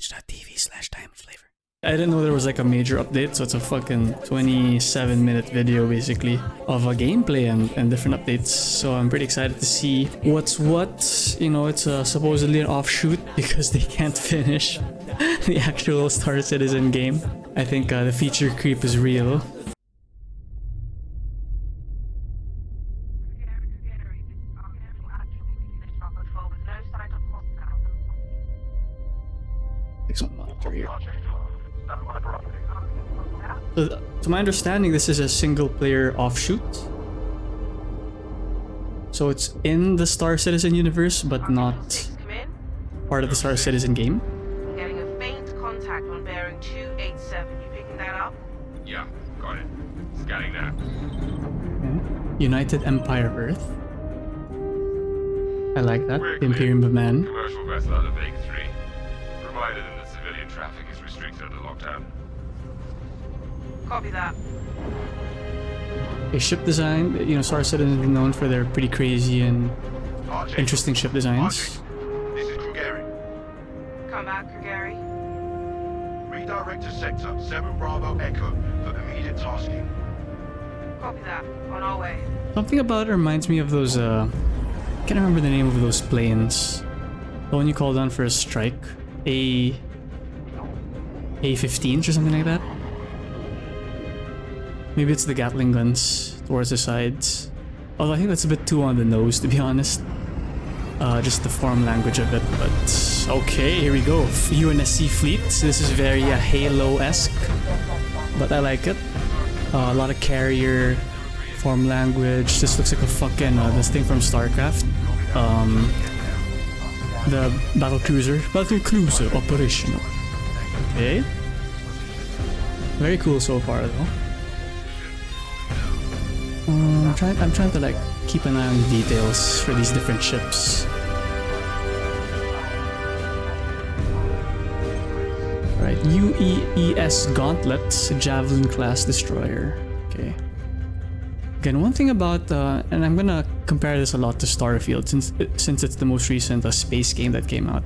twitch.tv/timeflavor. I didn't know there was like a major update, so it's a fucking 27-minute video basically of a gameplay and different updates. So I'm pretty excited to see what's what. You know, it's supposedly an offshoot because they can't finish the actual Star Citizen game. I think the feature creep is real. Here. So, to my understanding, this is a single-player offshoot. So it's in the Star Citizen universe, but not part of the Star Citizen game. Getting a faint contact on bearing 287. You picking that up? Yeah, got it. Scanning now. Okay. United Empire of Earth. I like that. The Imperium of Man. Commercial vessel out of Vague 3. Reminded them that civilian traffic is restricted under lockdown. Copy that. A ship design. You know, Star Citizen is known for their pretty crazy and interesting ship designs. This is Krugeri. Come back, Krugeri. Redirect to sector 7 Bravo Echo for immediate tasking. Copy that. On our way. Something about it reminds me of those, I can't remember the name of those planes. The one you call down for a strike. A-15s or something like that. Maybe it's the Gatling guns towards the sides. Although I think that's a bit too on the nose, to be honest. Just the form language of it, but okay, here we go. UNSC fleet. This is very Halo-esque, but I like it. A lot of carrier form language. This looks like a fucking this thing from StarCraft. The battle cruiser operational. Okay. Very cool so far, though. I'm trying to like keep an eye on the details for these different ships. Right, UEES Gauntlet, Javelin class destroyer. Okay. Again, one thing about and I'm gonna compare this a lot to Starfield since it's the most recent space game that came out.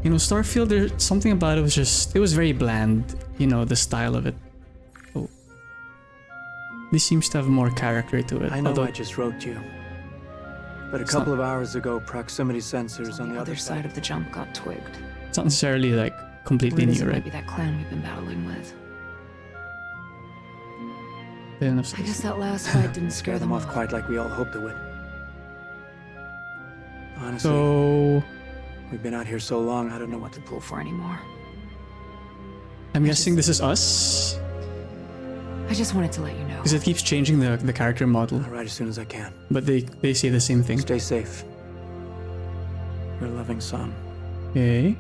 You know, Starfield, there's something about it was very bland. You know, the style of it. Oh. This seems to have more character to it. I know I just wrote you. But a couple of hours ago, proximity sensors on the other side of the jump got twigged. It's not necessarily like completely new, right? Maybe that clan we've been battling with. I guess that last fight didn't scare them off off quite like we all hoped it would. Honestly, so we've been out here so long, I don't know what to pull for anymore. I'm guessing this is us? I just wanted to let you know. Because it keeps changing the character model. I'll write as soon as I can. But they say the same thing. Stay safe. Your loving son. Okay.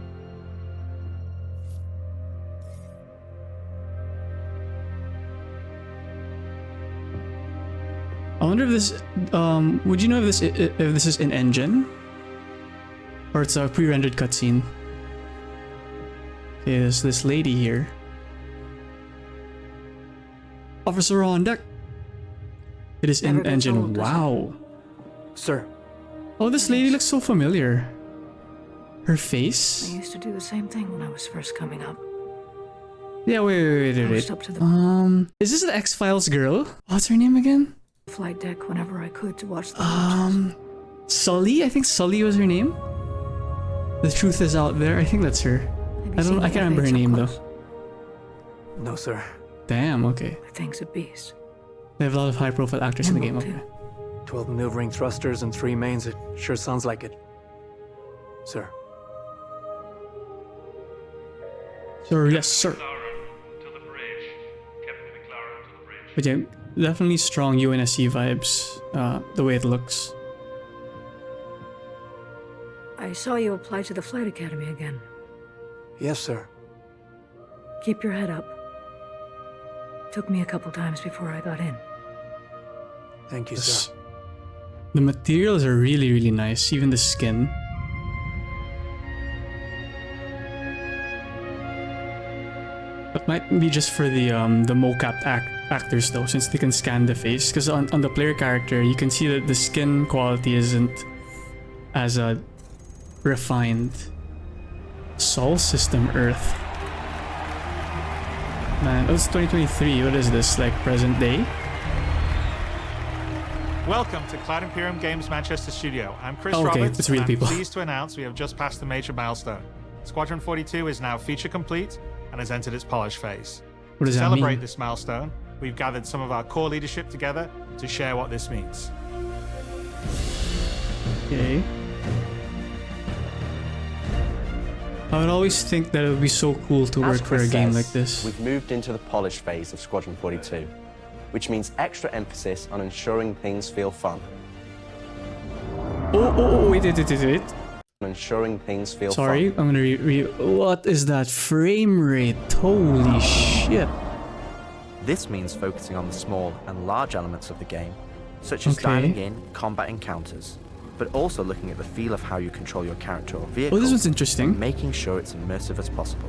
I wonder if this, would you know if this is in engine? Or it's a pre-rendered cutscene? Okay, there's this lady here. Officer on deck. It is in engine. Wow. Sir. Oh, this lady looks so familiar. Her face. I used to do the same thing when I was first coming up. Yeah, wait. Is this the X-Files girl? What's her name again? Flight deck whenever I could to watch the Sully? I think Sully was her name. The truth is out there. I think that's her. I can't remember her name though. No, sir. Damn, okay. The thing's a beast. They have a lot of high-profile actors in the game. Okay. 12 maneuvering thrusters and 3 mains. It sure sounds like it. Sir. Sir, yes, sir. But yeah, definitely strong UNSC vibes, the way it looks. I saw you apply to the flight academy again. Yes, sir. Keep your head up. Took me a couple times before I got in. Thank you, sir. The materials are really, really nice, even the skin. That might be just for the MoCap actors though, since they can scan the face. Because on the player character, you can see that the skin quality isn't as refined. Sol system Earth. Man, it's 2023. What is this? Like present day? Welcome to Cloud Imperium Games Manchester Studio. I'm Chris Okay, Roberts, it's real and people. I'm pleased to announce we have just passed a major milestone. Squadron 42 is now feature complete and has entered its polish phase. What does To that celebrate mean? this milestone, we've gathered some of our core leadership together to share what this means. Okay. I would always think that it would be so cool to As work for Chris a game says, like this. We've moved into the polish phase of Squadron 42, which means extra emphasis on ensuring things feel fun. Wait. On ensuring things feel Sorry, fun. I'm gonna what is that frame rate? Holy shit. This means focusing on the small and large elements of the game, such as Okay. dialing in combat encounters, but also looking at the feel of how you control your character or vehicle. Oh, this one's and interesting. making sure it's immersive as possible.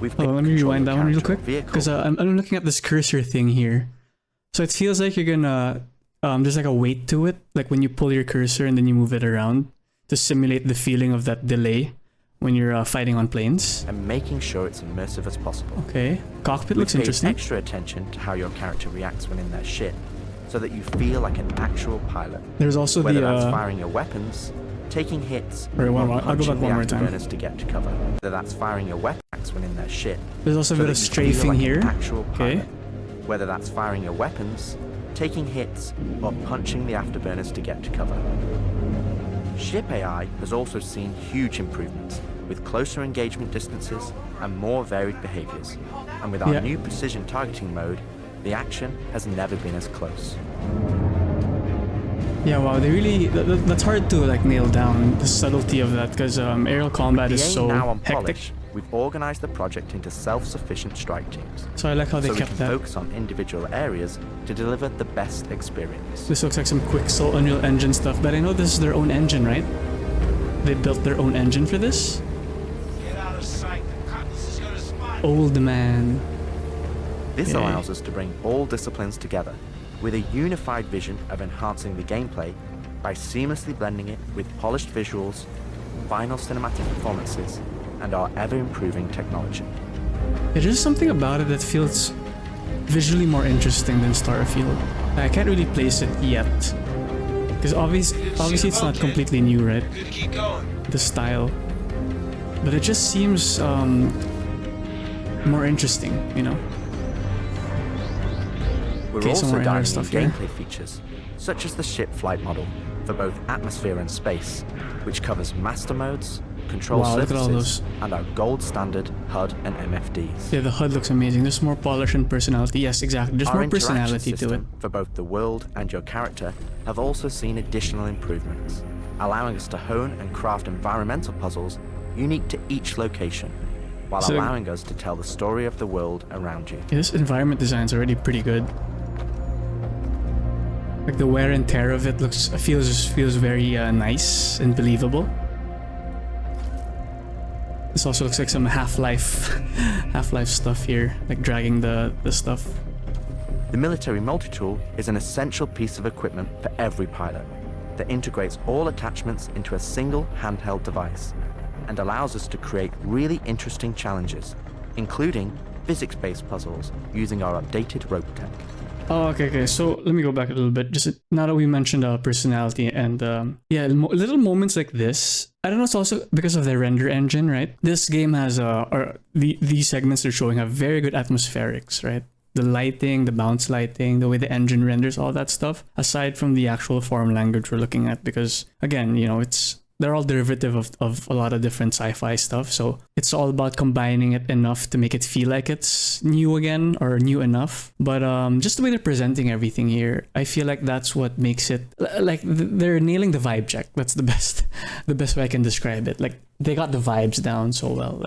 We've Oh, picked let me control rewind your that one real character or quick, vehicle because I'm looking at this cursor thing here. So it feels like you're gonna, there's like a weight to it, like when you pull your cursor and then you move it around to simulate the feeling of that delay when you're fighting on planes. and making sure it's immersive as possible. Okay, cockpit We've looks paid interesting. extra attention to how your character reacts when in their ship, so that you feel like an actual pilot. There's also Whether the, that's firing your weapons, taking hits, Wait, or I'll go punching back one the more time. afterburners to get to cover. Whether that's firing your weapons when in their ship, there's also a so bit of that you feel strafing like here. an actual Okay. pilot. Whether that's firing your weapons, taking hits, or punching the afterburners to get to cover. Ship AI has also seen huge improvements, with closer engagement distances and more varied behaviors. And with our Yeah. new precision targeting mode, the action has never been as close. Yeah, wow, they really, that's hard to like nail down the subtlety of that, because aerial combat With is the aim so now on hectic. polish, we've organized the project into self-sufficient strike teams, So I like how they so we kept can that. focus on individual areas to deliver the best experience. This looks like some Quixel Unreal Engine stuff, but I know this is their own engine, right? They built their own engine for this? Get out of sight. The cutlass is gonna spot. Old man. This Okay. allows us to bring all disciplines together with a unified vision of enhancing the gameplay by seamlessly blending it with polished visuals, final cinematic performances, and our ever-improving technology. There's just something about it that feels visually more interesting than Starfield. I can't really place it yet. Because obviously it's not completely new, right? Good to keep going. The style. But it just seems more interesting, you know? We're Okay, some more also other dialing in stuff here. gameplay features, such as the ship flight model for both atmosphere and space, which covers master modes, control Wow, look at all surfaces, those. and our gold standard HUD and MFDs. Yeah, the HUD looks amazing. There's more polish and personality. Yes, exactly. There's Our more interaction personality to it. system for both the world and your character have also seen additional improvements, allowing us to hone and craft environmental puzzles unique to each location, while So- allowing us to tell the story of the world around you. Yeah, this environment design is already pretty good. Like the wear and tear of it feels very nice and believable. This also looks like some Half-Life stuff here, like dragging the stuff. The military multi-tool is an essential piece of equipment for every pilot that integrates all attachments into a single handheld device and allows us to create really interesting challenges, including physics-based puzzles using our updated rope tech. Oh, okay. So let me go back a little bit. Just now that we mentioned personality and little moments like this. I don't know. It's also because of their render engine, right? This game has these segments they're showing have very good atmospherics, right? The lighting, the bounce lighting, the way the engine renders, all that stuff. Aside from the actual form language we're looking at, because again, you know, they're all derivative of a lot of different sci-fi stuff. So it's all about combining it enough to make it feel like it's new again or new enough. But just the way they're presenting everything here, I feel like that's what makes it like they're nailing the vibe check. That's the best way I can describe it. Like they got the vibes down so well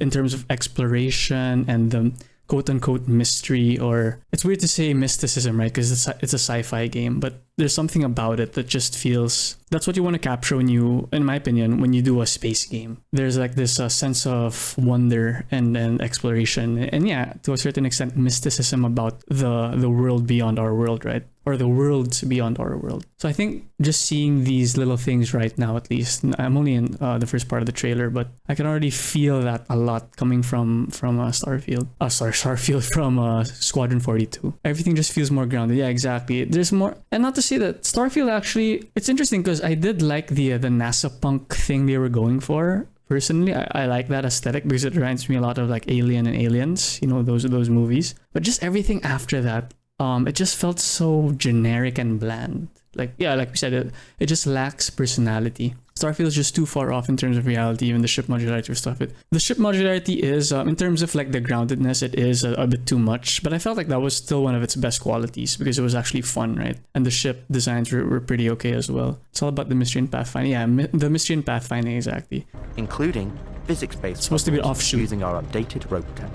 in terms of exploration and the quote-unquote mystery, or it's weird to say mysticism, right? Because it's a sci-fi game, but there's something about it that just feels, that's what you want to capture when you, in my opinion, when you do a space game. There's like this sense of wonder and exploration, and yeah, to a certain extent, mysticism about the world beyond our world, right? Or the worlds beyond our world. So I think just seeing these little things right now, at least, I'm only in the first part of the trailer, but I can already feel that a lot coming from Starfield. Starfield from Squadron 42. Everything just feels more grounded. Yeah, exactly. There's more, and not to say that Starfield actually, it's interesting because I did like the NASA punk thing they were going for. Personally, I like that aesthetic because it reminds me a lot of like Alien and Aliens, you know, those movies. But just everything after that, it just felt so generic and bland. Like, yeah, like we said, it just lacks personality. Starfield is just too far off in terms of reality, even the ship modularity stuff. The ship modularity is, in terms of like the groundedness, it is a bit too much, but I felt like that was still one of its best qualities because it was actually fun, right? And the ship designs were pretty okay as well. It's all about the mystery and pathfinding. Yeah, the mystery and pathfinding, exactly. Including physics-based supposed to be an offshoot. using our updated robotech.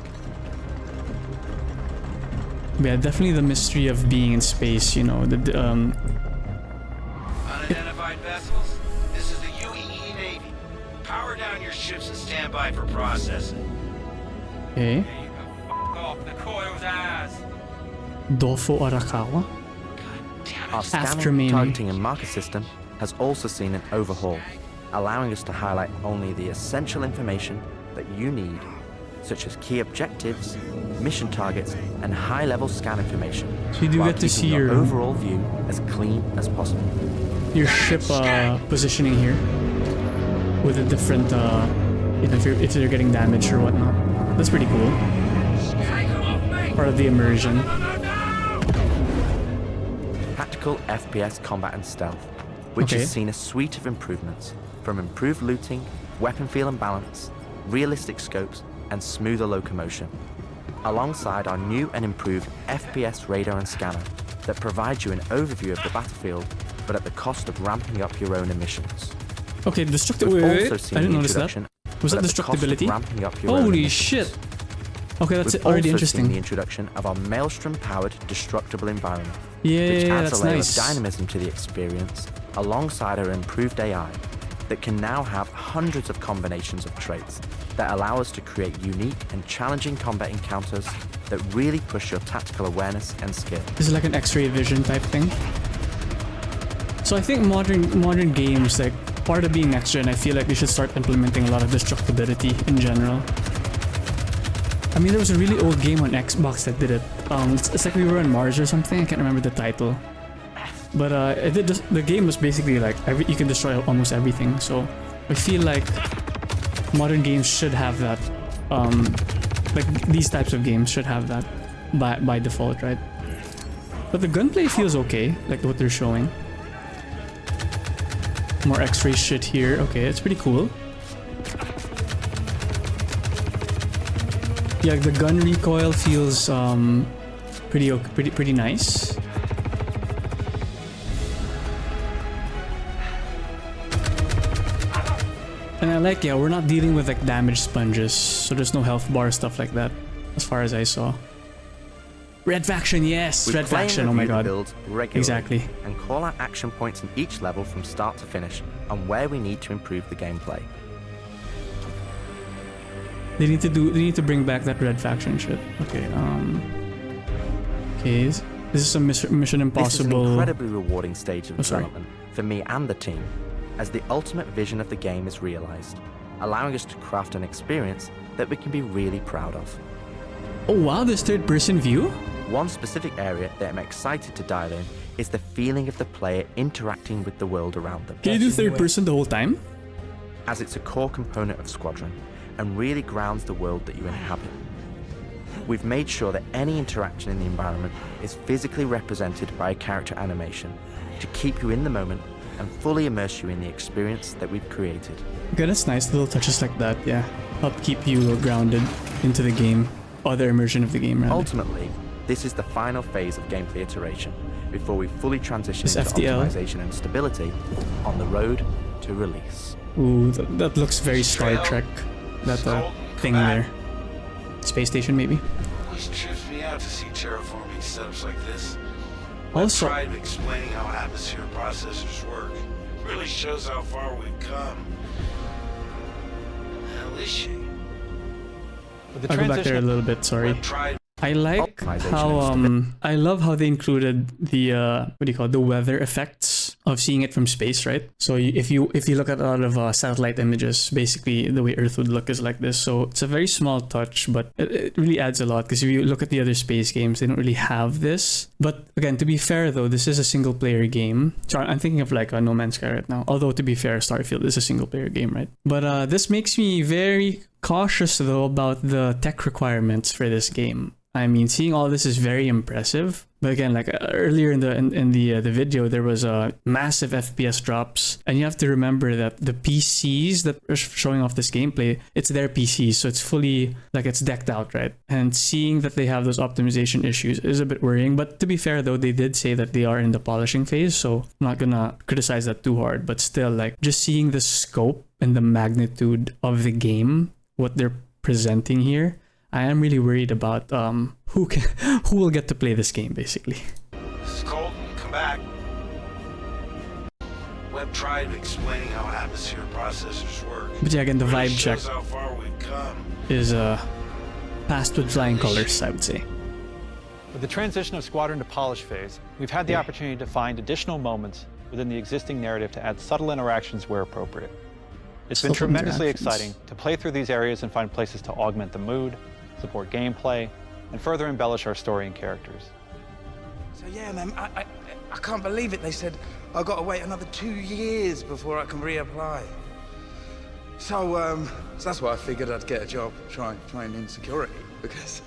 Yeah, definitely the mystery of being in space, you know, Unidentified vessels, this is the UEE Navy. Power down your ships and stand by for processing. Okay. There you go. F*** off the coil's ass. Dofo Arakawa? Our After scanning, meaning. targeting and marker system has also seen an overhaul, allowing us to highlight only the essential information that you need, such as key objectives, mission targets, and high-level scan information. So you do while get to see keeping your overall view as clean as possible. Your ship positioning here with a different, you know, if you're getting damaged or whatnot. That's pretty cool. Part of the immersion. Tactical FPS combat and stealth, which Okay. has seen a suite of improvements, from improved looting, weapon feel and balance, realistic scopes, and smoother locomotion, alongside our new and improved FPS radar and scanner that provides you an overview of the battlefield, but at the cost of ramping up your own emissions. Okay, wait, We've also I seen didn't the notice that. introduction, Was but that at the cost of destructibility? ramping up your own Holy emissions. shit. Okay, that's We've already also seen the interesting. introduction of our Maelstrom-powered destructible environment, Yeah, which adds that's a layer nice. of dynamism to the experience, alongside our improved AI, that can now have hundreds of combinations of traits that allow us to create unique and challenging combat encounters that really push your tactical awareness and skill. This is like an X-ray vision type thing. So I think modern games, like part of being next gen, I feel like they should start implementing a lot of destructibility in general. I mean, there was a really old game on Xbox that did it. It's like we were on Mars or something. I can't remember the title. But it did the game was basically like you can destroy almost everything. So I feel like modern games should have that. Like these types of games should have that by default, right? But the gunplay feels okay, like what they're showing. More X-ray shit here. Okay, it's pretty cool. Yeah, the gun recoil feels pretty nice. And I like, yeah, we're not dealing with like damage sponges, so there's no health bar, stuff like that, as far as I saw. Red faction, yes, We red play and faction. Oh my review the god. builds regularly Exactly. and call out action points in each level from start to finish on where we need to improve the gameplay. They need to bring back that red faction shit. Okay, okay, this is some Mission This is an Impossible. incredibly rewarding stage of Oh, sorry. development for me and the team, as the ultimate vision of the game is realized, allowing us to craft an experience that we can be really proud of. Oh wow, this third-person view? One specific area that I'm excited to dial in is the feeling of the player interacting with the world around them, Can you do third-person the whole time? as it's a core component of Squadron and really grounds the world that you inhabit. We've made sure that any interaction in the environment is physically represented by a character animation to keep you in the moment and fully immerse you in the experience that we've created. Okay, that's nice. Little touches like that, yeah. Help keep you grounded into the game. Other immersion of the game, rather. Ultimately, this is the final phase of gameplay iteration before we fully transition This into FTL. optimization and stability on the road to release. Ooh, that looks very Star Trek. That thing there. Space station, maybe? Always trips me out to see terraforming setups like this. Also, tried explaining how atmosphere processors work. Really shows how far we've come. Alicia. I'll go back there a little bit, sorry. Tried I like how I love how they included the what do you call it, the weather effects of seeing it from space, right? So if you look at a lot of satellite images, basically the way Earth would look is like this. So it's a very small touch, but it really adds a lot, because if you look at the other space games, they don't really have this. But again, to be fair though, this is a single player game. So I'm thinking of like a No Man's Sky right now. Although to be fair, Starfield is a single player game, right? But this makes me very cautious though about the tech requirements for this game. I mean, seeing all this is very impressive, but again, like earlier in the video, there was massive FPS drops, and you have to remember that the PCs that are showing off this gameplay, it's their PCs, so it's fully like it's decked out, right? And seeing that they have those optimization issues is a bit worrying. But to be fair, though, they did say that they are in the polishing phase, so I'm not gonna criticize that too hard. But still, like just seeing the scope and the magnitude of the game, what they're presenting here, I am really worried about who will get to play this game, basically. This is Colton, come back. Web tried explaining how atmosphere processors work. But yeah, again, the Really vibe check shows how far we've come. is passed with flying colors, I would say. With the transition of Squadron to polish phase, we've had the opportunity to find additional moments within the existing narrative to add subtle interactions where appropriate. It's been Subtle tremendously interactions. exciting to play through these areas and find places to augment the mood, support gameplay, and further embellish our story and characters. So yeah, man, I can't believe it. They said I've got to wait another 2 years before I can reapply. So that's why I figured I'd get a job trying in security, because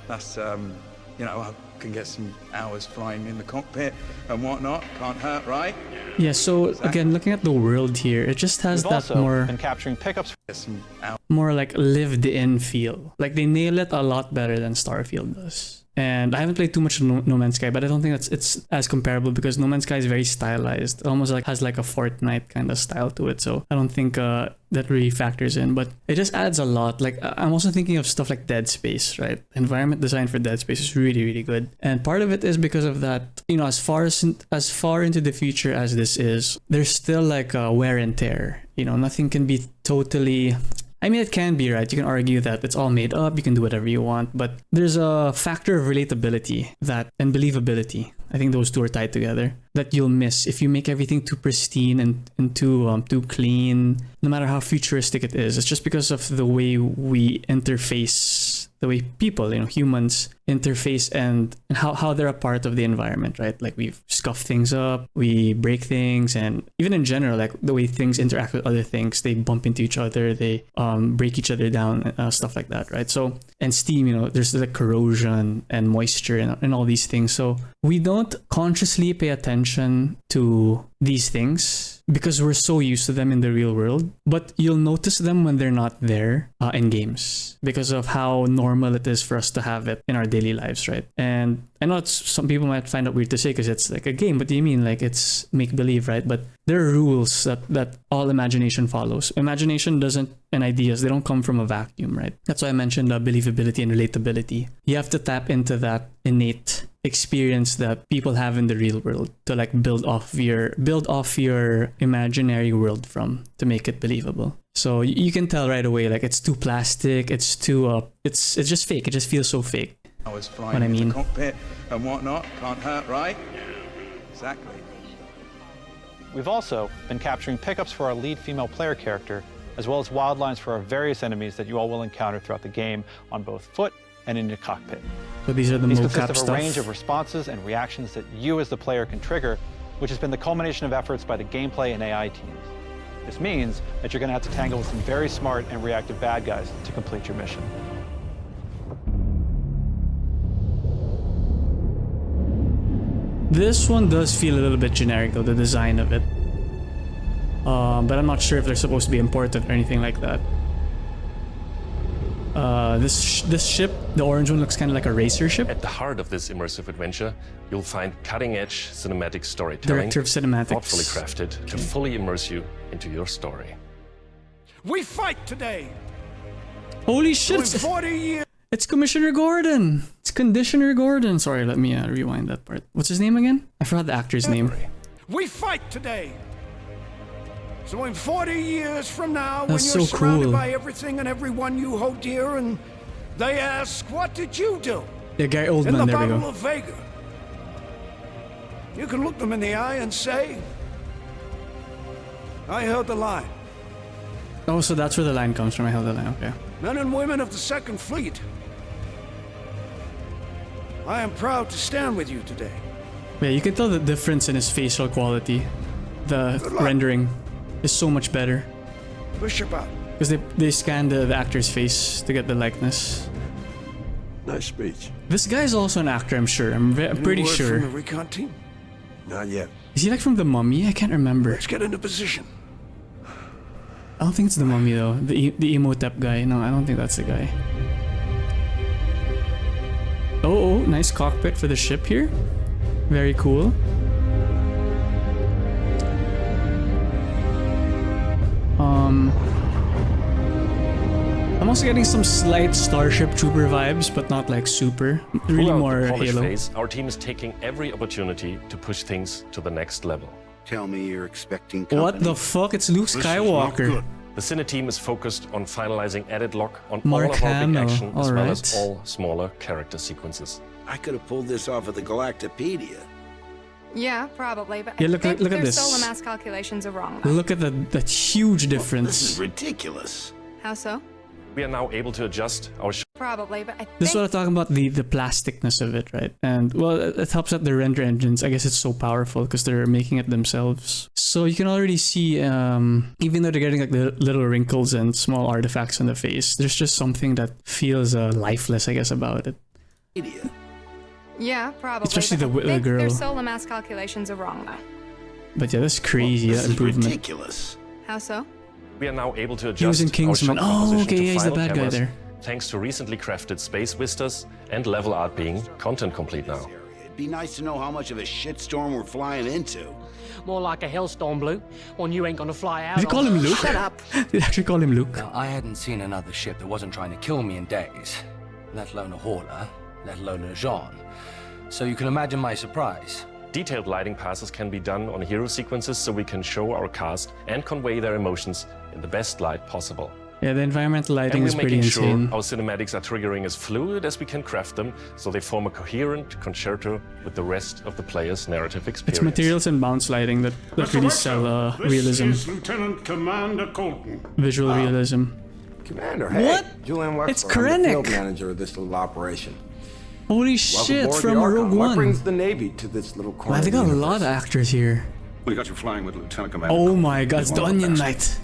that's you know, I can get some hours flying in the cockpit and whatnot. Can't hurt, right? Yeah, so again, looking at the world here, it just has We've that also more been capturing pickups. Get some hours. more like lived in feel. Like they nail it a lot better than Starfield does. And I haven't played too much of No Man's Sky, but I don't think it's as comparable, because No Man's Sky is very stylized. It almost like has like a Fortnite kind of style to it. So I don't think that really factors in, but it just adds a lot. Like I'm also thinking of stuff like Dead Space, right? Environment design for Dead Space is really, really good. And part of it is because of that, you know, as far into the future as this is, there's still like wear and tear. You know, nothing can be totally... I mean, it can be, right? You can argue that it's all made up, you can do whatever you want, but there's a factor of relatability and believability. I think those two are tied together, that you'll miss if you make everything too pristine and too clean, no matter how futuristic it is. It's just because of the way we interface, the way people, you know, humans interface and how they're a part of the environment, right? Like we scuff things up, we break things, and even in general, like the way things interact with other things, they bump into each other, they break each other down, stuff like that, right? So, and steam, you know, there's like corrosion and moisture and all these things. So we don't consciously pay attention to these things because we're so used to them in the real world, but you'll notice them when they're not there in games because of how normal it is for us to have it in our daily lives, right? And I know some people might find it weird to say because it's like a game, but do you mean like it's make-believe, right? But there are rules that all imagination follows. Imagination and ideas, they don't come from a vacuum, right? That's why I mentioned believability and relatability. You have to tap into that innate experience that people have in the real world to like build off your imaginary world from, to make it believable. So you can tell right away, like it's too plastic, it's too it's just fake. It just feels so fake. I was flying in the cockpit and whatnot. Can't hurt, right? Exactly. We've also been capturing pickups for our lead female player character, as well as wildlines for our various enemies that you all will encounter throughout the game on both foot and in your cockpit. So these are the These MoCap consist of stuff. a range of responses and reactions that you as the player can trigger, which has been the culmination of efforts by the gameplay and AI teams. This means that you're going to have to tangle with some very smart and reactive bad guys to complete your mission. This one does feel a little bit generic though, the design of it. But I'm not sure if they're supposed to be important or anything like that. This ship, the orange one, looks kind of like a racer ship. At the heart of this immersive adventure, you'll find cutting-edge cinematic storytelling, Director of cinematics, thoughtfully crafted to fully immerse you into your story. We fight today. Holy shit! For 40 years. It's Commissioner Gordon. It's Conditioner Gordon. Sorry, let me rewind that part. What's his name again? I forgot the actor's name. We fight today. So in 40 years from now, That's when you're so surrounded cool. by everything and everyone you hold dear, and they ask, what did you do? Yeah, Gary In the Oldman, there we Battle go. of Vega. You can look them in the eye and say, I held the line. Oh, so that's where the line comes from. I held the line, okay. Men and women of the Second Fleet, I am proud to stand with you today. Yeah, you can tell the difference in his facial quality. The rendering is so much better. Push about. Because they scan the actor's face to get the likeness. Nice speech. This guy's also an actor, I'm sure. I'm pretty Any word sure. from the recon team? Not yet. Is he like from The Mummy? I can't remember. Let's get into position. I don't think it's The Mummy though. The MoCap guy. No, I don't think that's the guy. Oh, nice cockpit for the ship here. Very cool. I'm also getting some slight Starship Trooper vibes, but not like super. Really Throughout more the polish Halo. phase, our team is taking every opportunity to push things to the next level. Tell me you're expecting What the fuck? It's Luke Skywalker. The Cine team is focused on finalizing edit lock on Mark all of our big Hamill, action, as well as alright. all smaller character sequences. I could have pulled this off at the Galactopedia. Yeah, probably, but Yeah, I look think at their this. solar mass calculations are wrong. Look at that huge difference. This is ridiculous. How so? We are now able to adjust our Probably, but I This is what think I'm talking about, the plasticness of it, right? And well, it helps that the render engines, I guess it's so powerful because they're making it themselves. So you can already see, even though they're getting like the little wrinkles and small artifacts on the face, there's just something that feels lifeless, I guess, about it. Idiot. yeah, probably. Especially but the I think girl. their solar mass calculations are wrong though. But yeah, that's crazy, This that is improvement. ridiculous. How so? We are now able to He was adjust in our Kingsman. shot Oh, composition okay, to yeah, he's the final bad guy cameras, there. thanks to recently crafted space vistas and level art being content complete now. It'd be nice to know how much of a shitstorm we're flying into. More like a hailstorm, Blue. One you ain't gonna fly out Did they call him Luke? Shut up. They actually call him Luke. Now, I hadn't seen another ship that wasn't trying to kill me in days, let alone a hauler, let alone a Jean. So you can imagine my surprise. Detailed lighting passes can be done on hero sequences so we can show our cast and convey their emotions in the best light possible. Yeah, the environmental lighting And is we're pretty making insane. sure our cinematics are triggering as fluid as we can craft them, so they form a coherent concerto with the rest of the player's narrative experience. It's materials and bounce lighting that really sell realism. This is Lieutenant Commander Colton. Visual realism. Commander, hey. What? Julian Wexler. It's I'm the Krennic. field manager of this little operation. Holy Welcome shit, aboard from the Archon. Rogue What One. brings the Navy to this little corner Wow, they of the got a universe? lot of actors here. We got you flying with Lieutenant Commander. Oh my god, it's He's the one of Onion best. Knight.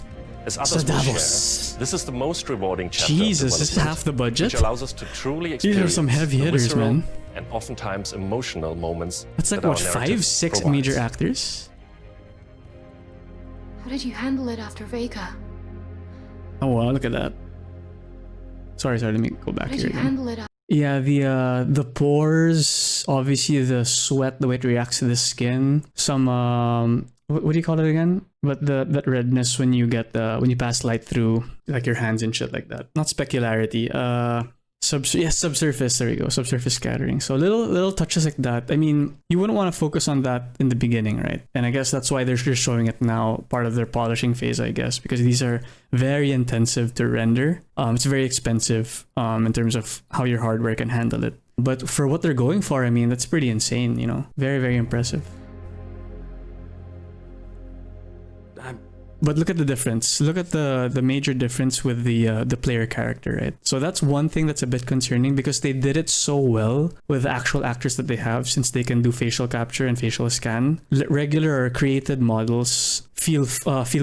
As others will Davos. share, this is the most rewarding chapter of Jesus, this is development, half the budget? which allows us to truly These are experience some heavy the hitters, visceral man. and oftentimes emotional moments. That's like that our what, narrative 5-6 provides. major actors? How did you handle it after Vega? Oh wow, look at that. Sorry, let me go back How did here you again. handle it? Yeah, the pores, obviously the sweat, the way it reacts to the skin. Some what do you call it again? But that redness when you get when you pass light through like your hands and shit like that. Not specularity. Subsurface. There you go. Subsurface scattering. So little touches like that. I mean, you wouldn't want to focus on that in the beginning, right? And I guess that's why they're just showing it now, part of their polishing phase, I guess, because these are very intensive to render. It's very expensive in terms of how your hardware can handle it. But for what they're going for, I mean, that's pretty insane. You know, very, very impressive. But look at the difference. Look at the major difference with the player character, right? So that's one thing that's a bit concerning because they did it so well with the actual actors that they have, since they can do facial capture and facial scan. Regular or created models feel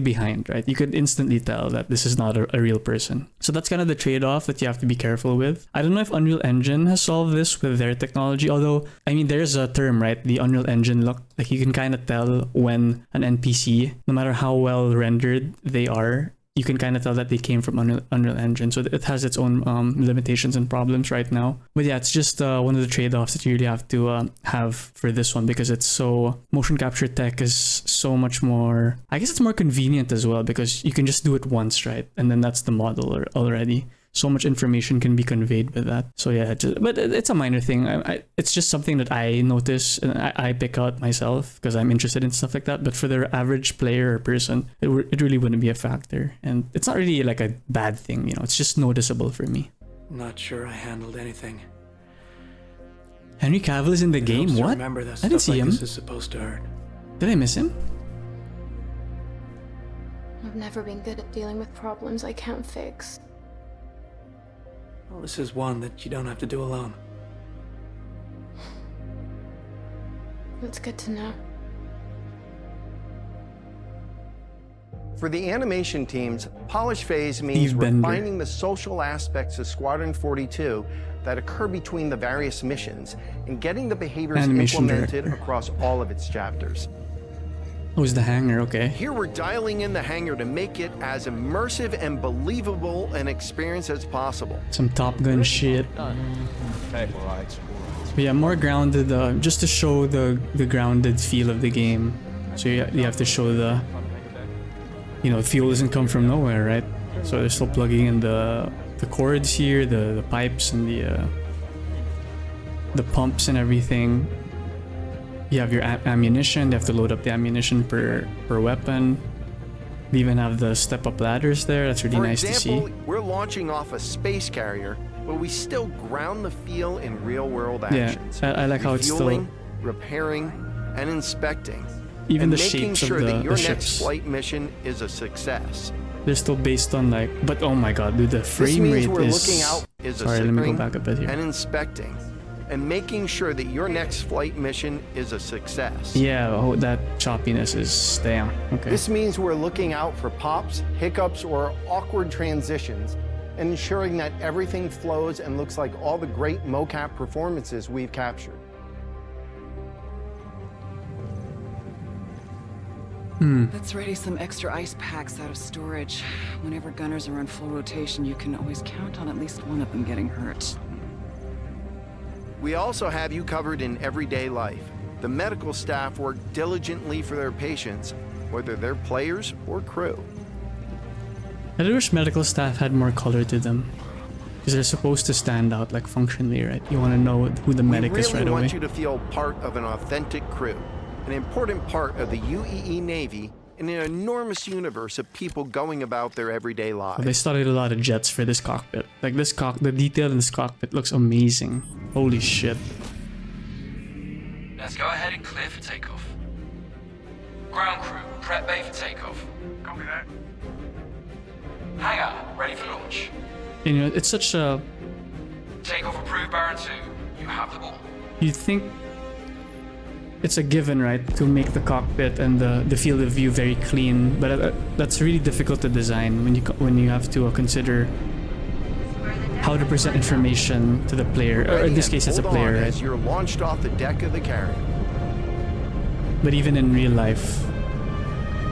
behind, right? You could instantly tell that this is not a real person. So that's kind of the trade-off that you have to be careful with. I don't know if Unreal Engine has solved this with their technology, although, I mean, there's a term, right? The Unreal Engine look. Like you can kind of tell when an NPC, no matter how well rendered they are, you can kind of tell that they came from Unreal Engine. So it has its own limitations and problems right now. But yeah, it's just one of the trade-offs that you really have to have for this one, because it's so, motion capture tech is so much more, I guess it's more convenient as well, because you can just do it once, right? And then that's the model already. so much information can be conveyed with that. So yeah, but it's a minor thing. It's just something that I notice and I pick out myself because I'm interested in stuff like that. But for the average player or person, it really wouldn't be a factor. And it's not really like a bad thing, you know, it's just noticeable for me. Not sure I handled anything. Henry Cavill is in the game? What? Remember that I didn't stuff see like him. This is supposed to hurt. Did I miss him? I've never been good at dealing with problems I can't fix. Well, this is one that you don't have to do alone. That's good to know. For the animation teams, polish phase means Steve Bender. refining the social aspects of Squadron 42 that occur between the various missions and getting the behaviors Animation implemented director. across all of its chapters. Oh, it's the hangar, okay. Here we're dialing in the hangar to make it as immersive and believable an experience as possible. Some Top Gun shit. Okay. But yeah, more grounded, just to show the grounded feel of the game. So you have to show the, you know, fuel doesn't come from nowhere, right? So they're still plugging in the cords here, the pipes and the pumps and everything. You have your ammunition, they have to load up the ammunition per weapon. They even have the step-up ladders there, that's really nice to see. For example, we're launching off a space carrier, but we still ground the feel in real-world actions. Yeah, I like how it's still... Refueling, repairing, and inspecting. Even and the making shapes sure of that your the next ships. flight mission is a success. They're still based on like... But oh my god, dude, the This frame means rate we're is... looking out is Sorry, let me go assisting back a bit here. and inspecting, and making sure that your next flight mission is a success. Yeah, oh, that choppiness is... Damn, okay. This means we're looking out for pops, hiccups, or awkward transitions, and ensuring that everything flows and looks like all the great MoCap performances we've captured. Let's ready some extra ice packs out of storage. Whenever gunners are on full rotation, you can always count on at least one of them getting hurt. We also have you covered in everyday life. The medical staff work diligently for their patients, whether they're players or crew. I wish medical staff had more color to them. Because they're supposed to stand out like functionally, right? You want to know who the medic is right We really away. want you to feel part of an authentic crew, an important part of the UEE Navy in an enormous universe of people going about their everyday lives. They studied a lot of jets for this cockpit. Like this the detail in this cockpit looks amazing. Holy shit. Let's go ahead and clear for takeoff. Ground crew, prep bay for takeoff. Copy that. Hangar, ready for launch. You know, it's such a... Takeoff approved, Baron 2. You have the ball. You'd think it's a given, right, to make the cockpit and the field of view very clean, but that's really difficult to design when you have to consider how to present information to the player, or in this case it's a player, right? As you're launched off the deck of the carrier. But even in real life,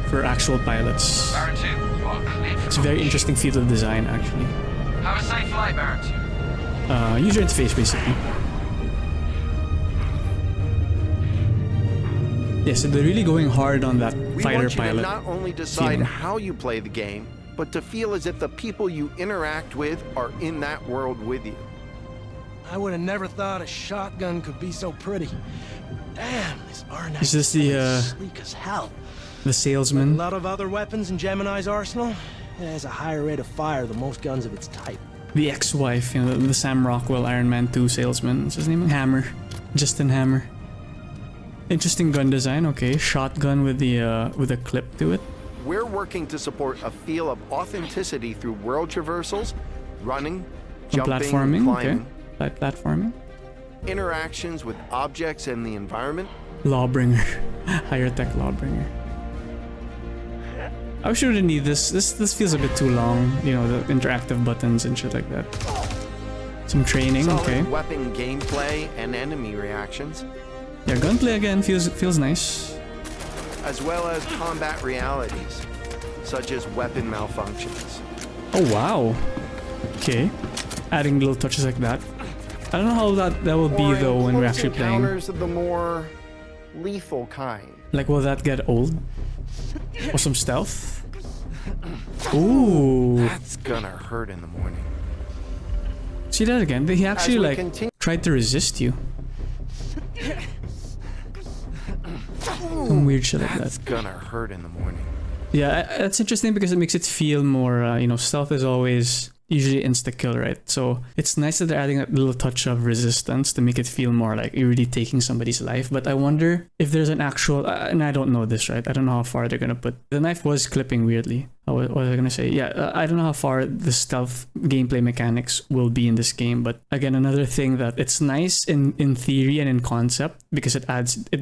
for actual pilots, Baron 2, you are clear for it's a very interesting field of design, actually. Have a safe flight, Baron 2. User interface, basically. Yeah, so they're really going hard on that We fighter want you pilot to not only decide feeling. how you play the game, but to feel as if the people you interact with are in that world with you. I would have never thought a shotgun could be so pretty. Damn, this R9 Is this the sleek as hell. the salesman? A lot of other weapons in Gemini's arsenal. It has a higher rate of fire than most guns of its type. The ex-wife, you know, the Sam Rockwell Iron Man 2 salesman. What's his name? Hammer. Justin Hammer. Interesting gun design, okay. Shotgun with a clip to it. We're working to support a feel of authenticity through world traversals, running, Some jumping, platforming, climbing, okay. Light platforming. interactions with objects and the environment. Lawbringer. Higher tech Lawbringer. I wish we didn't need this. This feels a bit too long. You know, the interactive buttons and shit like that. Some training, Solid okay. weapon gameplay and enemy reactions, Yeah, gunplay again feels nice. as well as combat realities, such as weapon malfunctions. Oh wow. Okay. Adding little touches like that. I don't know how that will be Or though when we're close actually playing. encounters of the more lethal kind. Like, will that get old? Or some stealth? Ooh. That's gonna hurt in the morning. See that again? He actually like tried to resist you. Some weird shit like that. That's gonna hurt in the morning. Yeah, that's interesting because it makes it feel more, you know, stealth is always usually insta-kill, right? So it's nice that they're adding a little touch of resistance to make it feel more like you're really taking somebody's life. But I wonder if there's an actual, and I don't know this, right? I don't know how far they're gonna put. The knife was clipping weirdly. What was I gonna say? Yeah, I don't know how far the stealth gameplay mechanics will be in this game. But again, another thing that it's nice in theory and in concept because it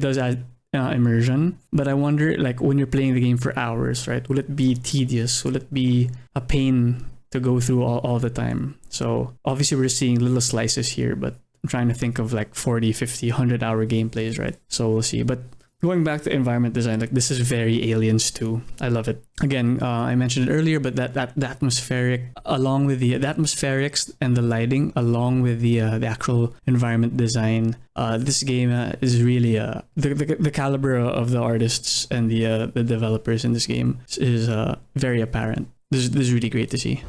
does add immersion. But I wonder, like, when you're playing the game for hours, right? Will it be tedious? Will it be a pain to go through all the time? So obviously we're seeing little slices here, but I'm trying to think of like 40, 50, 100 hour gameplays, right? So we'll see. But going back to environment design, like this is very Aliens too. I love it. Again, I mentioned it earlier, but that atmospheric, along with the atmospherics and the lighting, along with the actual environment design, this game is really the caliber of the artists and the developers in this game is very apparent. This is really great to see.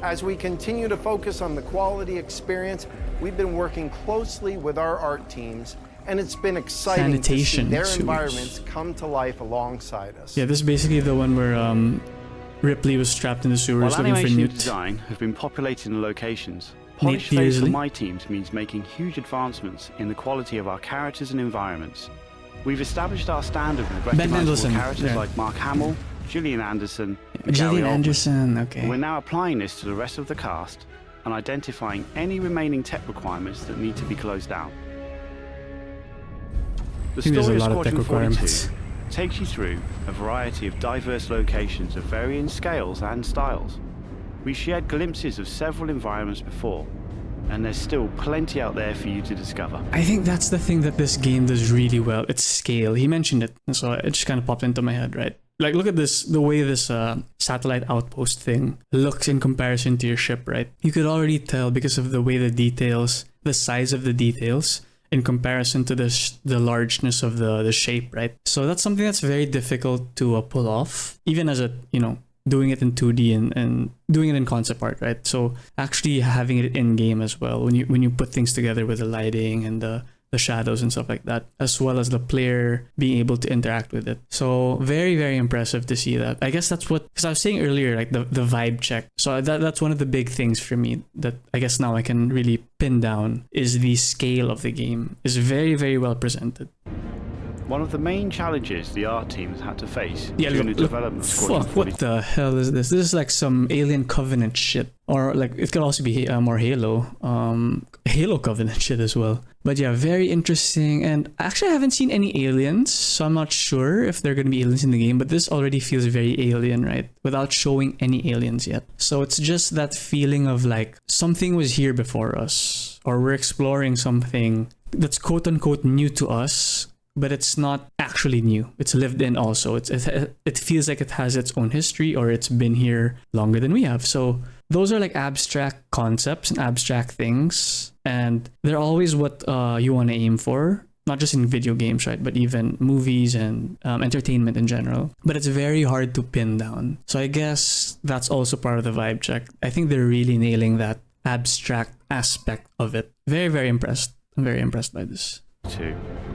As we continue to focus on the quality experience, we've been working closely with our art teams, and it's been exciting to see their environments come to life alongside us. Yeah, this is basically the one where Ripley was trapped in the sewers While looking for animation Newt. and design have been populating the locations, Nate polished face for Beardsley. my teams means making huge advancements in the quality of our characters and environments. We've established our standard with Ben recognizable Mendelsohn, characters yeah. like Mark Hamill, Gillian Anderson, and Gillian Gary Oldman. Anderson, okay. We're now applying this to the rest of the cast and identifying any remaining tech requirements that need to be closed out. The I think there's story a of lot of tech Squadron 42 requirements. takes you through a variety of diverse locations of varying scales and styles. We shared glimpses of several environments before, and there's still plenty out there for you to discover. I think that's the thing that this game does really well. It's scale. He mentioned it, and so it just kind of popped into my head, right? Like, look at this, the way this satellite outpost thing looks in comparison to your ship, right? You could already tell because of the way the details, the size of the details, in comparison to the largeness of the shape, right? So that's something that's very difficult to pull off, even as doing it in 2D and doing it in concept art, right? So actually having it in game as well, when you put things together with the lighting and the shadows and stuff like that, as well as the player being able to interact with it. So very, very impressive to see that. I guess that's what, because I was saying earlier, like the vibe check. So that's one of the big things for me that I guess now I can really pin down is the scale of the game is very, very well presented. One of the main challenges the art teams had to face Yeah, during look, the development of Squadron fuck, 42. what the hell is this? This is like some Alien Covenant shit. Or like, it could also be more Halo. Halo Covenant shit as well. But yeah, very interesting. And actually I haven't seen any aliens, so I'm not sure if there are going to be aliens in the game, but this already feels very alien, right? Without showing any aliens yet. So it's just that feeling of like, something was here before us. Or we're exploring something that's quote unquote new to us, but it's not actually new. It's lived in also. It feels like it has its own history, or it's been here longer than we have. So those are like abstract concepts and abstract things, and they're always what you want to aim for, not just in video games, right, but even movies and entertainment in general. But it's very hard to pin down. So I guess that's also part of the vibe check. I think they're really nailing that abstract aspect of it. Very, very impressed. I'm very impressed by this.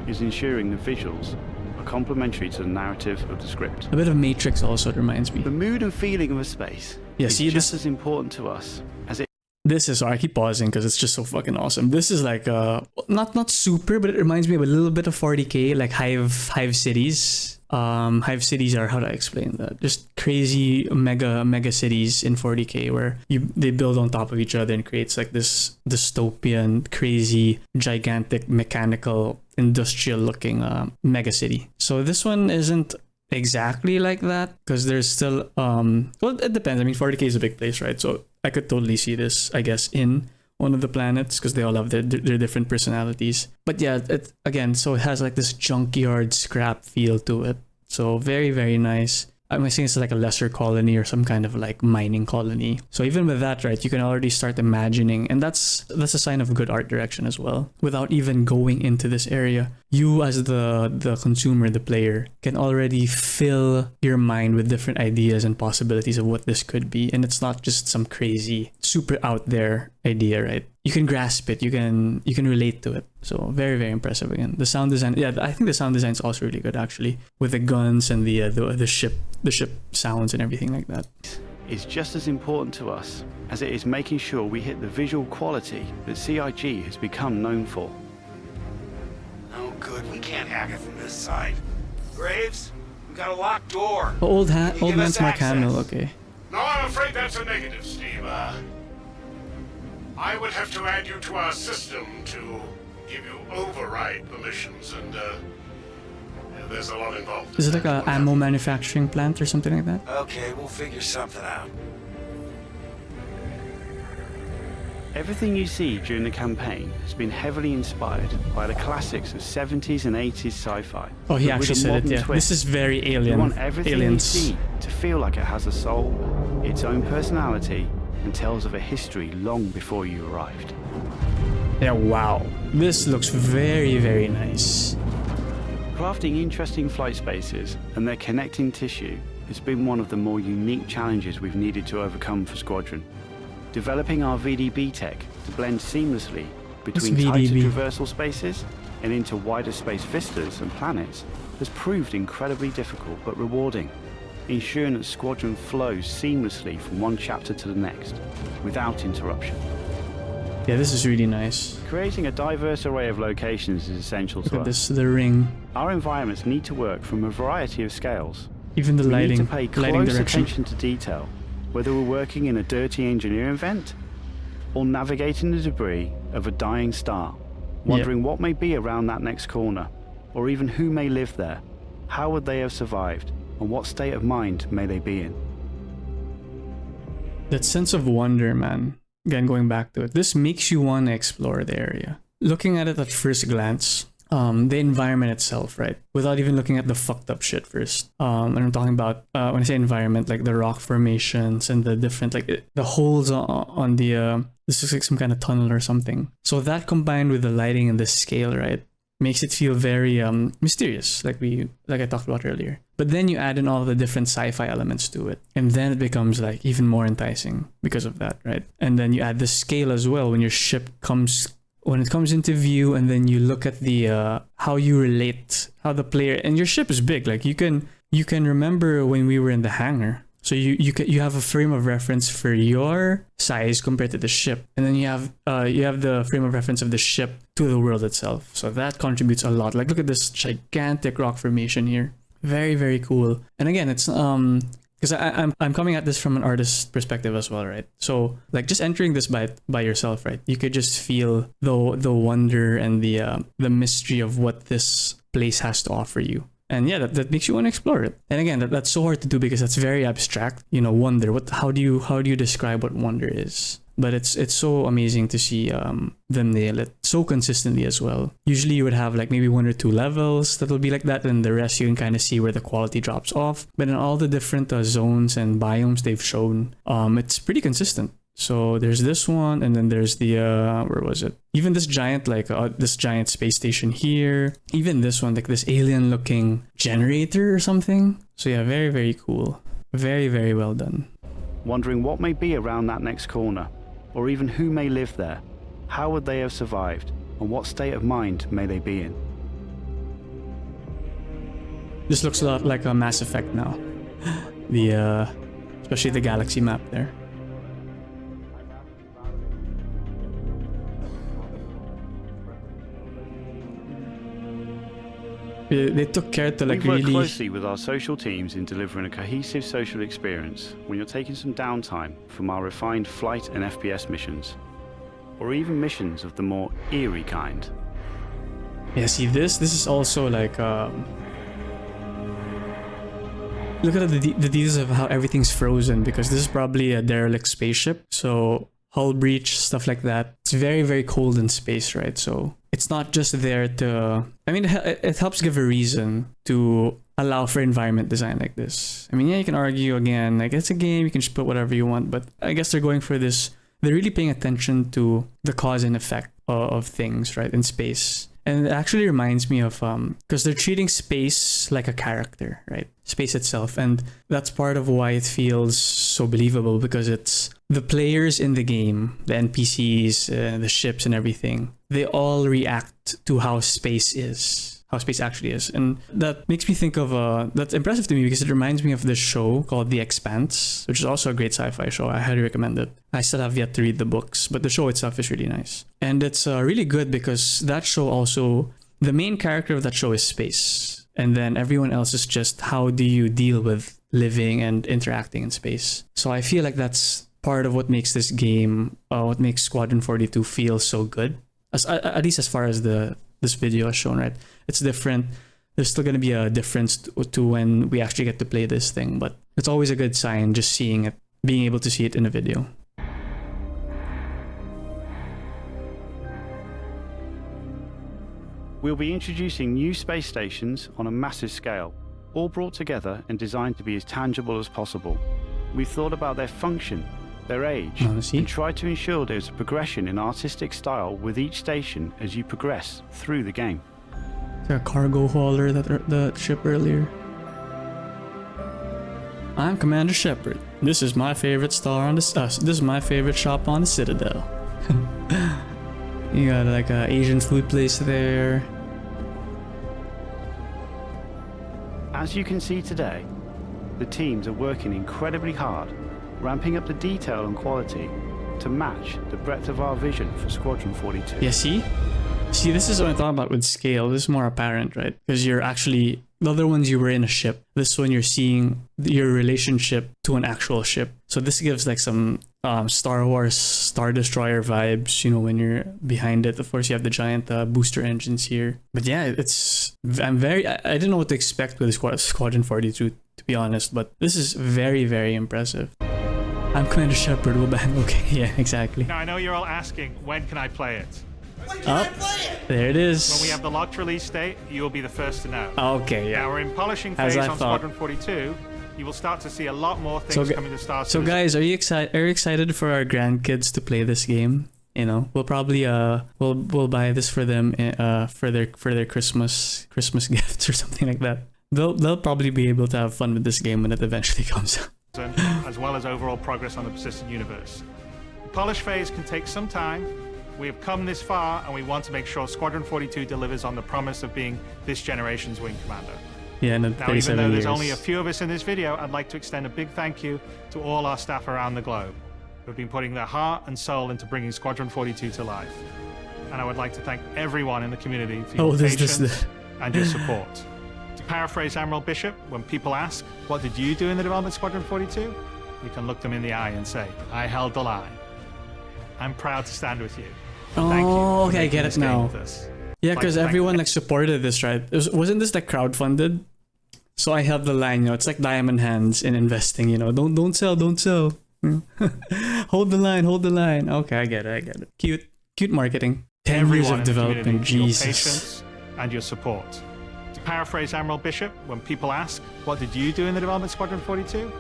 Is ensuring the visuals are complementary to the narrative of the script. A bit of Matrix also, it reminds me. The mood and feeling of a space is just as important to us as it. This is, sorry, I keep pausing because it's just so fucking awesome. This is like not super, but it reminds me of a little bit of 40K, like Hive cities. Hive cities are, how do I explain that? Just crazy mega cities in 40K where they build on top of each other and creates like this dystopian, crazy, gigantic, mechanical, industrial looking mega city. So this one isn't exactly like that because there's still well, it depends. I mean, 40K is a big place, right? So I could totally see this, I guess, in one of the planets because they all have their different personalities. But yeah, so it has like this junkyard scrap feel to it. So very, very nice. I'm saying it's like a lesser colony or some kind of like mining colony. So even with that, right, you can already start imagining, and that's a sign of good art direction as well. Without even going into this area, you as the consumer, the player, can already fill your mind with different ideas and possibilities of what this could be. And it's not just some crazy, super out there idea, right? You can grasp it, you can relate to it. So very, very impressive again. The sound design, yeah, I think the sound design is also really good actually, with the guns and the ship sounds and everything like that. Is just as important to us as it is making sure we hit the visual quality that CIG has become known for. Oh, good. We can't hack it from this side. Graves, we got a locked door. Oh, old Give man's us Mark access. Hamill, okay. No, I'm afraid that's a negative, Steve. I would have to add you to our system to give you override permissions, and there's a lot involved. Is it like a ammo manufacturing plant or something like that? Okay, we'll figure something out. Everything you see during the campaign has been heavily inspired by the classics of 70s and 80s sci-fi. Oh, he but with actually a said it, modern yeah. twist. This is very alien. We want everything Aliens. you see to feel like it has a soul, its own personality, and tells of a history long before you arrived. Yeah, wow. This looks very, very nice. Crafting interesting flight spaces and their connecting tissue has been one of the more unique challenges we've needed to overcome for Squadron. Developing our VDB tech to blend seamlessly between tighter traversal spaces and into wider space vistas and planets has proved incredibly difficult but rewarding, ensuring that Squadron flows seamlessly from one chapter to the next, without interruption. Yeah, this is really nice. Creating a diverse array of locations is essential Look to at us. this, the ring. Our environments need to work from a variety of scales. Even the We lighting, need to pay lighting close direction. attention to detail, whether we're working in a dirty engineering vent or navigating the debris of a dying star, wondering what may be around that next corner, or even who may live there, how would they have survived, and what state of mind may they be in. That sense of wonder, man. Again, going back to it, this makes you want to explore the area. Looking at it at first glance, the environment itself, right? Without even looking at the fucked up shit first. And I'm talking about, when I say environment, like the rock formations and the different, like the holes on the, this looks like some kind of tunnel or something. So that combined with the lighting and the scale, right, makes it feel very mysterious, like I talked about earlier. But then you add in all the different sci-fi elements to it, and then it becomes like even more enticing because of that, right? And then you add the scale as well when your ship comes into view, and then you look at the how you relate, how the player, and your ship is big. Like you can remember when we were in the hangar. So you have a frame of reference for your size compared to the ship, and then you have the frame of reference of the ship to the world itself. So that contributes a lot. Like look at this gigantic rock formation here. Very, very cool. And again, it's because I'm coming at this from an artist's perspective as well, right? So like just entering this by yourself, right? You could just feel the wonder and the mystery of what this place has to offer you. And yeah, that makes you want to explore it. And again, that's so hard to do because that's very abstract. You know, wonder. How do you describe what wonder is? But it's so amazing to see them nail it so consistently as well. Usually you would have like maybe 1 or 2 levels that'll be like that, and the rest you can kind of see where the quality drops off. But in all the different zones and biomes they've shown, it's pretty consistent. So there's this one, and then there's the where was it? Even this giant this giant space station here. Even this one, like this alien looking generator or something. So yeah, very, very cool. Very, very well done. Wondering what may be around that next corner, or even who may live there, how would they have survived, and what state of mind may they be in. This looks a lot like a Mass Effect now. Especially the galaxy map there. They took care to like We've worked really closely with our social teams in delivering a cohesive social experience when you're taking some downtime from our refined flight and FPS missions, or even missions of the more eerie kind. Yeah, see this is also like look at the details of how everything's frozen, because this is probably a derelict spaceship. So hull breach, stuff like that. It's very, very cold in space, right? So it's not just there to, I mean, it helps give a reason to allow for environment design like this. I mean, yeah, you can argue again, like it's a game, you can just put whatever you want, but I guess they're going for this. They're really paying attention to the cause and effect of things, right, in space. And it actually reminds me of, because they're treating space like a character, right? Space itself. And that's part of why it feels so believable, because it's the players in the game, the NPCs, the ships and everything, they all react to how space is, how space actually is. And that makes me think of, that's impressive to me because it reminds me of this show called The Expanse, which is also a great sci-fi show. I highly recommend it. I still have yet to read the books, but the show itself is really nice. And it's really good because that show also, the main character of that show is space. And then everyone else is just how do you deal with living and interacting in space. So I feel like that's part of what makes this game, what makes Squadron 42 feel so good. At least as far as this video has shown, right? It's different. There's still going to be a difference to when we actually get to play this thing, but it's always a good sign just seeing it, being able to see it in a video. We'll be introducing new space stations on a massive scale, all brought together and designed to be as tangible as possible. We've thought about their function, their age, and tried to ensure there's a progression in artistic style with each station as you progress through the game. Is there a cargo hauler, the ship earlier? I'm Commander Shepard. This is my favorite star on this is my favorite shop on the Citadel. You got like an Asian food place there. As you can see today, the teams are working incredibly hard, ramping up the detail and quality to match the breadth of our vision for Squadron 42. Yeah, see, this is what I'm talking about with scale. This is more apparent, right? Because you're actually, the other ones you were in a ship. This one you're seeing your relationship to an actual ship. So this gives like some Star Wars Star Destroyer vibes, you know, when you're behind it. Of course, you have the giant booster engines here. But yeah, I didn't know what to expect with Squadron 42, to be honest, but this is very, very impressive. I'm Commander Shepard, we'll bang. Okay, yeah, exactly. Now, I know you're all asking, when can I play it? There it is. When we have the locked release date, you will be the first to know. Okay, yeah. Now, we're in polishing phase on Squadron 42. You will start to see a lot more things coming to Star Citizen. So guys, are you excited for our grandkids to play this game? You know, we'll probably we'll buy this for them for their Christmas gifts or something like that. They'll probably be able to have fun with this game when it eventually comes out. As well as overall progress on the persistent universe. The polish phase can take some time. We have come this far, and we want to make sure Squadron 42 delivers on the promise of being this generation's wing commander. Yeah, and now, even though there's only a few of us in this video, I'd like to extend a big thank you to all our staff around the globe who have been putting their heart and soul into bringing Squadron 42 to life. And I would like to thank everyone in the community for your patience and your support. To paraphrase Admiral Bishop, when people ask, what did you do in the development of Squadron 42? We can look them in the eye and say, I held the line. I'm proud to stand with you. Thank you. Okay, I get it now. Yeah, because everyone like supported this, right? Wasn't this like crowdfunded? So I held the line, you know, it's like diamond hands in investing, you know, don't sell. Hold the line. Okay, I get it. Cute marketing. 10 years of development, Jesus. Your patience and your support. To paraphrase Admiral Bishop, when people ask, what did you do in the development of Squadron 42?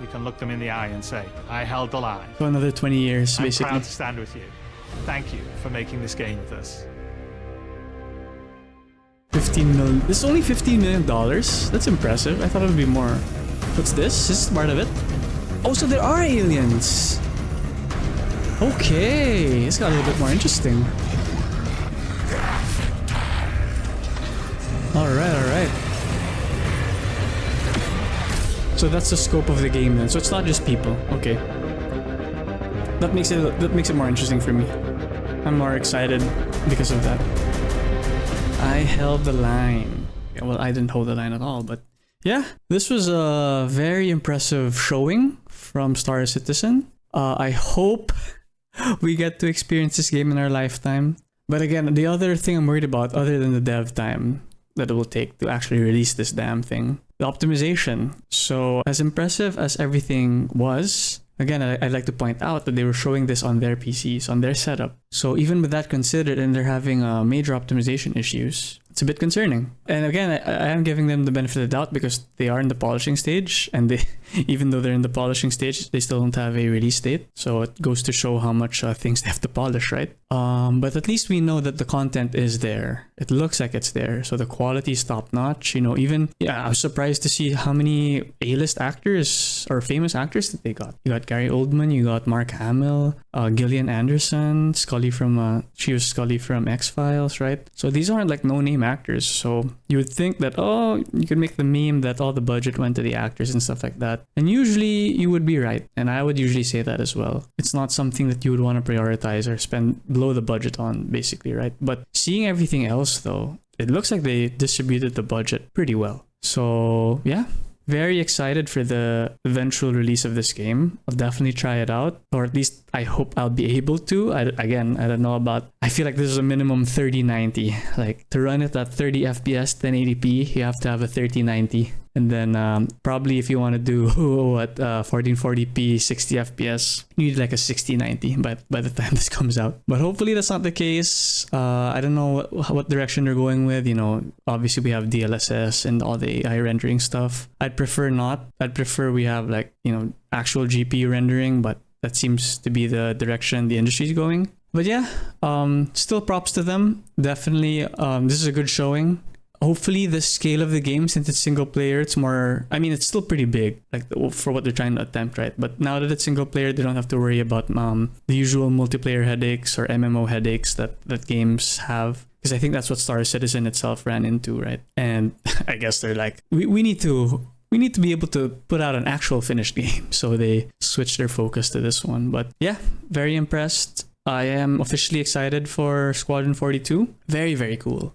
We can look them in the eye and say, I held the line. So another 20 years, basically. I'm proud to stand with you. Thank you for making this game with us. 15 million. This is only $15 million? That's impressive. I thought it would be more. What's this? This is part of it. Oh, so there are aliens. Okay. It's got a little bit more interesting. Alright. So that's the scope of the game then. So it's not just people. Okay. That makes it more interesting for me. I'm more excited because of that. I held the line. Yeah, well, I didn't hold the line at all, but yeah, this was a very impressive showing from Star Citizen. I hope we get to experience this game in our lifetime. But again, the other thing I'm worried about, other than the dev time that it will take to actually release this damn thing, the optimization. So as impressive as everything was, again, I'd like to point out that they were showing this on their PCs, on their setup. So even with that considered, and they're having major optimization issues, it's a bit concerning. And again, I am giving them the benefit of the doubt because they are in the polishing stage, and they, even though they're in the polishing stage, they still don't have a release date. So it goes to show how much things they have to polish, right? But at least we know that the content is there. It looks like it's there. So the quality is top notch. You know, even, I was surprised to see how many A-list actors or famous actors that they got. You got Gary Oldman, you got Mark Hamill, Gillian Anderson, she was Scully from X-Files, right? So these aren't like no-name actors. So you would think that, you could make the meme that all the budget went to the actors and stuff like that. And usually you would be right. And I would usually say that as well. It's not something that you would want to prioritize or spend below the budget on, basically, right? But seeing everything else though, it looks like they distributed the budget pretty well. So yeah, very excited for the eventual release of this game. I'll definitely try it out, or at least I hope I'll be able to. I don't know about, I feel like this is a minimum 3090. Like to run it at 30 FPS 1080p, you have to have a 3090. And then probably if you want to do 1440p 60 FPS, you need like a 6090 by the time this comes out. But hopefully that's not the case. I don't know what direction they're going with. You know, obviously we have DLSS and all the AI rendering stuff. I'd prefer not. I'd prefer we have like, you know, actual GPU rendering, but that seems to be the direction the industry is going. But yeah, still props to them. Definitely, this is a good showing. Hopefully the scale of the game, since it's single player, it's more, I mean, it's still pretty big, like for what they're trying to attempt, right? But now that it's single player, they don't have to worry about the usual multiplayer headaches or MMO headaches that games have. Because I think that's what Star Citizen itself ran into, right? And I guess they're like, we need to be able to put out an actual finished game. So they switched their focus to this one. But yeah, very impressed. I am officially excited for Squadron 42. Very, very cool.